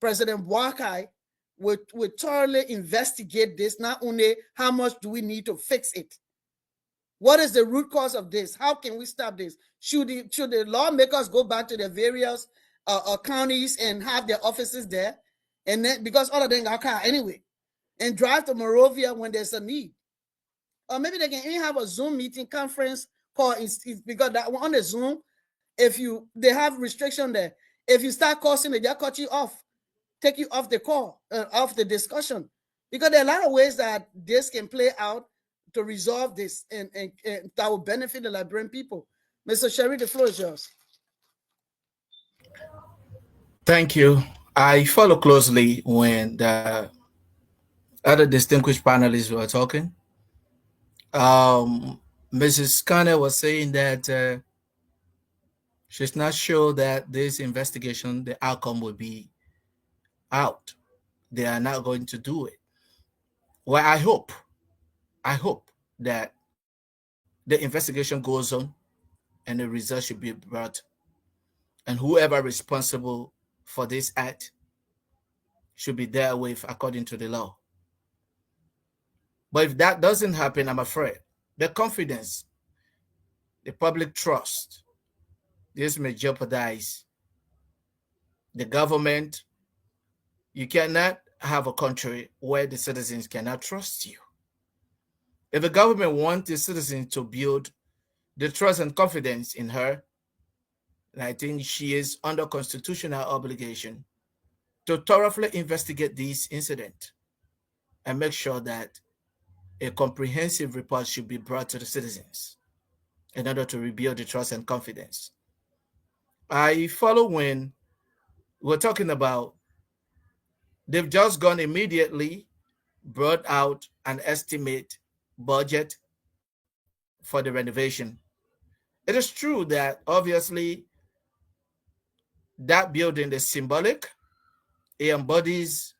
President Wakai would thoroughly investigate this. Not only how much do we need to fix it, what is the root cause of this? How can we stop this? Should the lawmakers go back to their various counties and have their offices there, and then because all of them got car anyway, and drive to Monrovia when there's a need, or maybe they can even have a Zoom meeting conference call. Because that on the Zoom, they have restriction there. If you start cursing, they just cut you off, take you off the call, off the discussion, because there are a lot of ways that this can play out to resolve this, and that will benefit the Liberian people. Mr. Sherry, the floor is yours. Thank you. I follow closely when the other distinguished panelists were talking. Mrs. Kane was saying that she's not sure that this investigation, the outcome will be out. They are not going to do it. Well, I hope that the investigation goes on and the result should be brought. And whoever responsible for this act should be dealt with according to the law. But if that doesn't happen, I'm afraid the confidence, the public trust, this may jeopardize the government. You cannot have a country where the citizens cannot trust you. If the government wants the citizens to build the trust and confidence in her, and I think she is under constitutional obligation to thoroughly investigate this incident and make sure that a comprehensive report should be brought to the citizens in order to rebuild the trust and confidence. I follow when we're talking about they've just gone immediately brought out an estimate budget for the renovation. It is true that obviously that building is symbolic. It embodies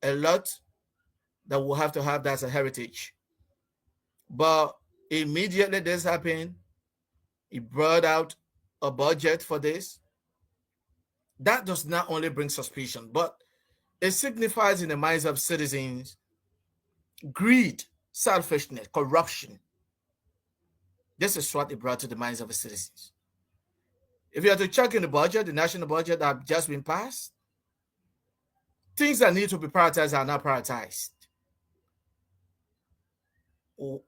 a lot that we'll have to have that as a heritage. But immediately this happened, he brought out a budget for this. That does not only bring suspicion, but it signifies in the minds of citizens greed, selfishness, corruption. This is what it brought to the minds of the citizens. If you are to check in the budget, the national budget that have just been passed, things that need to be prioritized are not prioritized.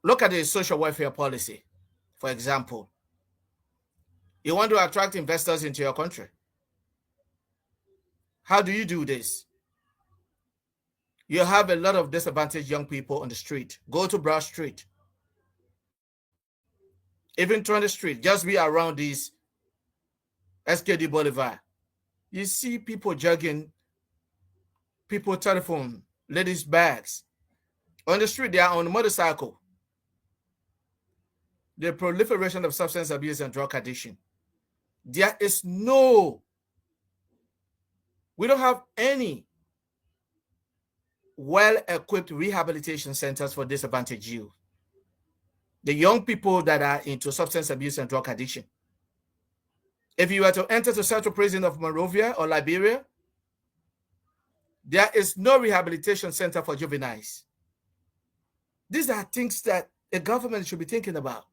Look at the social welfare policy, for example. You want to attract investors into your country. How do you do this? You have a lot of disadvantaged young people on the street. Go to Broad Street. Even 20th Street, just be around these SKD Boulevard. You see people jogging, people telephone, ladies' bags. On the street, they are on a motorcycle. The proliferation of substance abuse and drug addiction. There is we don't have any well-equipped rehabilitation centers for disadvantaged youth. The young people that are into substance abuse and drug addiction. If you were to enter the central prison of Monrovia or Liberia, there is no rehabilitation center for juveniles. These are things that the government should be thinking about.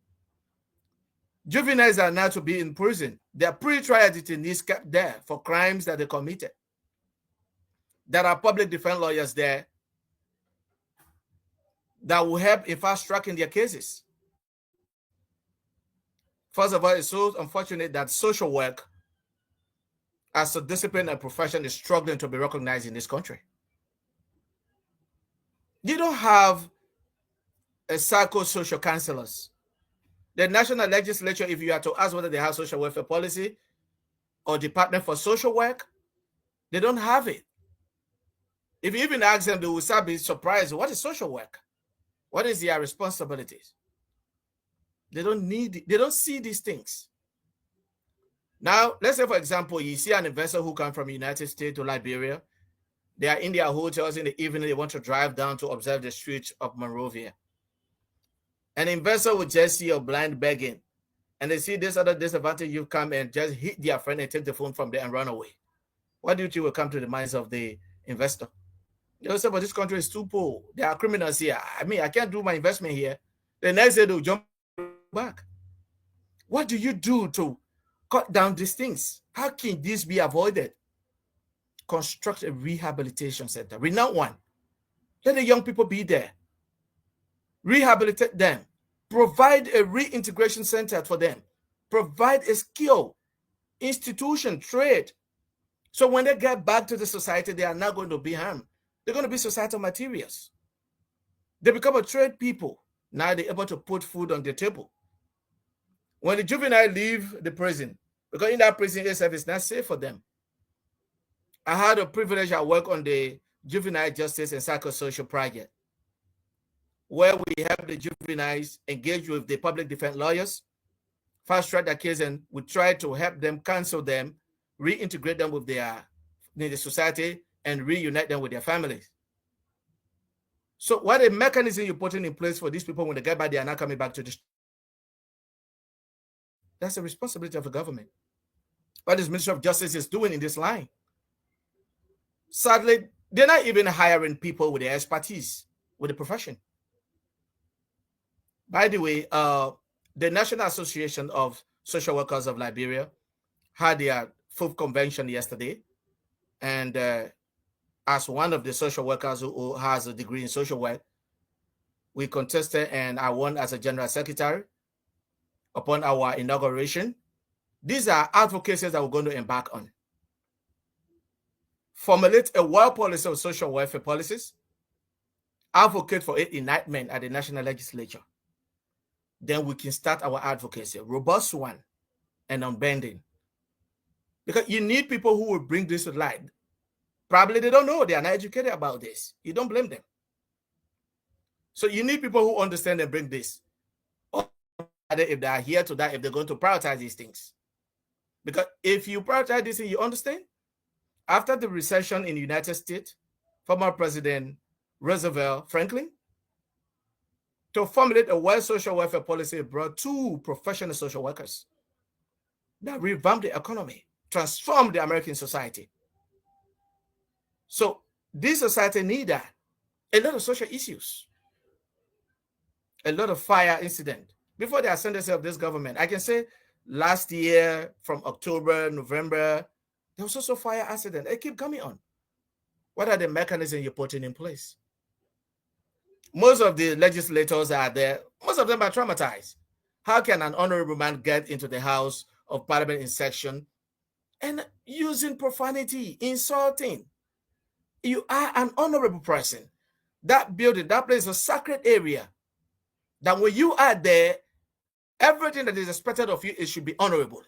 Juveniles are not to be in prison. They are pre-trial detainees kept there for crimes that they committed. There are public defense lawyers there that will help in fast-tracking their cases. First of all, it's so unfortunate that social work as a discipline and profession is struggling to be recognized in this country. You don't have a psychosocial counselors. The national legislature, if you are to ask whether they have social welfare policy or Department for Social Work, they don't have it. If you even ask them, they will start being surprised. What is social work? What is their responsibilities? They don't see these things. Now, let's say, for example, you see an investor who comes from the United States to Liberia. They are in their hotels in the evening. They want to drive down to observe the streets of Monrovia. An investor would just see a blind begging, and they see this other disadvantaged youth come and just hit their friend and take the phone from there and run away. What do you think will come to the minds of the investor? They'll say, but this country is too poor. There are criminals here. I mean, I can't do my investment here. The next day they'll jump back. What do you do to cut down these things? How can this be avoided? Construct a rehabilitation center, renowned one. Let the young people be there. Rehabilitate them. Provide a reintegration center for them. Provide a skill, institution, trade. So when they get back to the society, they are not going to be harmed. They're going to be societal materials. They become a trade people. Now they're able to put food on the table. When the juvenile leave the prison, because in that prison itself is not safe for them. I had a privilege. I work on the juvenile justice and psychosocial project, where we have the juveniles engage with the public defense lawyers, fast track their case, and we try to help them, counsel them, reintegrate them with the society, and reunite them with their families. So what a mechanism you're putting in place for these people when they get back, they are not coming back to the. That's the responsibility of the government. What this Ministry of Justice is doing in this line. Sadly, they're not even hiring people with their expertise, with the profession. By the way, the National Association of Social Workers of Liberia had their 5th convention yesterday. And as one of the social workers who has a degree in social work, we contested and I won as a general secretary upon our inauguration. These are advocacies that we're going to embark on. Formulate a world policy of social welfare policies. Advocate for its enactment at the national legislature. Then we can start our advocacy, a robust one and unbending. Because you need people who will bring this to light. Probably they don't know, they are not educated about this. You don't blame them. So you need people who understand and bring this. Or if they are here to that, if they're going to prioritize these things. Because if you prioritize this and you understand, after the recession in the United States, former President Roosevelt Franklin, to formulate a world social welfare policy, brought 2 professional social workers that revamped the economy, transformed the American society. So this society needs that. A lot of social issues, a lot of fire incident. Before the ascendancy of this government, I can say last year from October, November, there was also fire accident. They keep coming on. What are the mechanisms you're putting in place? Most of the legislators are there. Most of them are traumatized. How can an honorable man get into the House of Parliament in session and using profanity, insulting? You are an honorable person. That building, that place is a sacred area. That when you are there, everything that is expected of you, it should be honorable.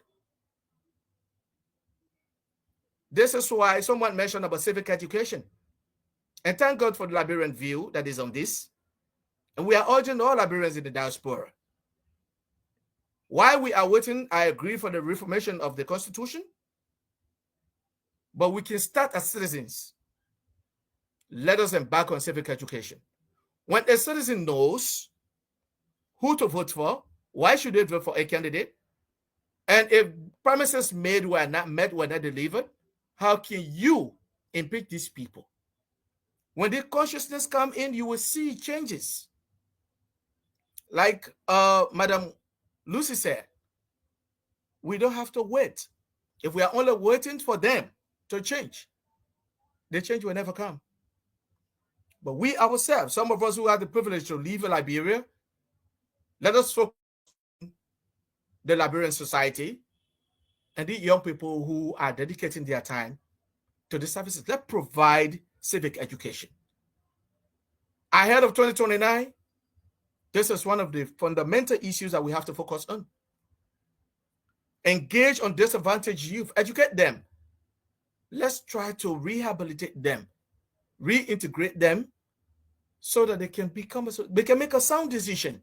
This is why someone mentioned about civic education. And thank God for the Liberian view that is on this. And we are urging all Liberians in the diaspora. While we are waiting, I agree for the reformation of the Constitution. But we can start as citizens. Let us embark on civic education. When a citizen knows who to vote for, why should they vote for a candidate? And if promises made were not met, were not delivered, how can you impeach these people? When the consciousness come in, you will see changes. Like Madam Lucy said, we don't have to wait. If we are only waiting for them to change, the change will never come. But we ourselves, some of us who have the privilege to live in Liberia, let us focus on the Liberian society and the young people who are dedicating their time to the services. Let's provide civic education. Ahead of 2029, this is one of the fundamental issues that we have to focus on. Engage on disadvantaged youth, educate them. Let's try to rehabilitate them, reintegrate them so that they can make a sound decision.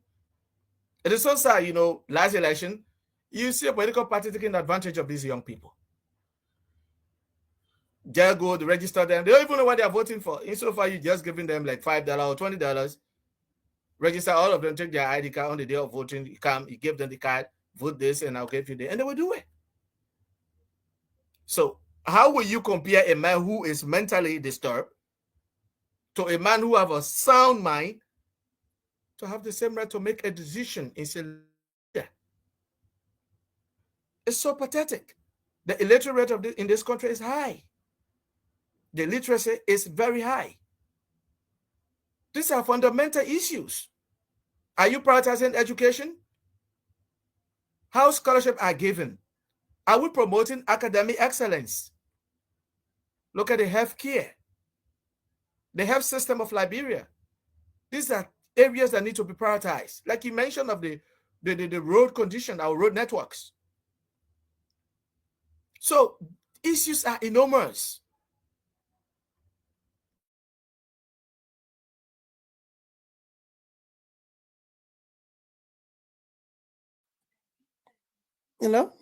It is so sad, last election, you see a political party taking advantage of these young people. They go to register them. They don't even know what they are voting for. Insofar, you just giving them like $5 or $20. Register all of them, take their ID card on the day of voting. You come, you give them the card, vote this, and I'll give you the, and they will do it. So How will you compare a man who is mentally disturbed to a man who have a sound mind to have the same right to make a decision in leader? It's so pathetic. The illiterate rate in this country is high. The literacy is very high. These are fundamental issues. Are you prioritizing education? How scholarships are given? Are we promoting academic excellence? Look at the health care, the health system of Liberia. These are areas that need to be prioritized. Like you mentioned of the road condition, our road networks. So issues are enormous. You know?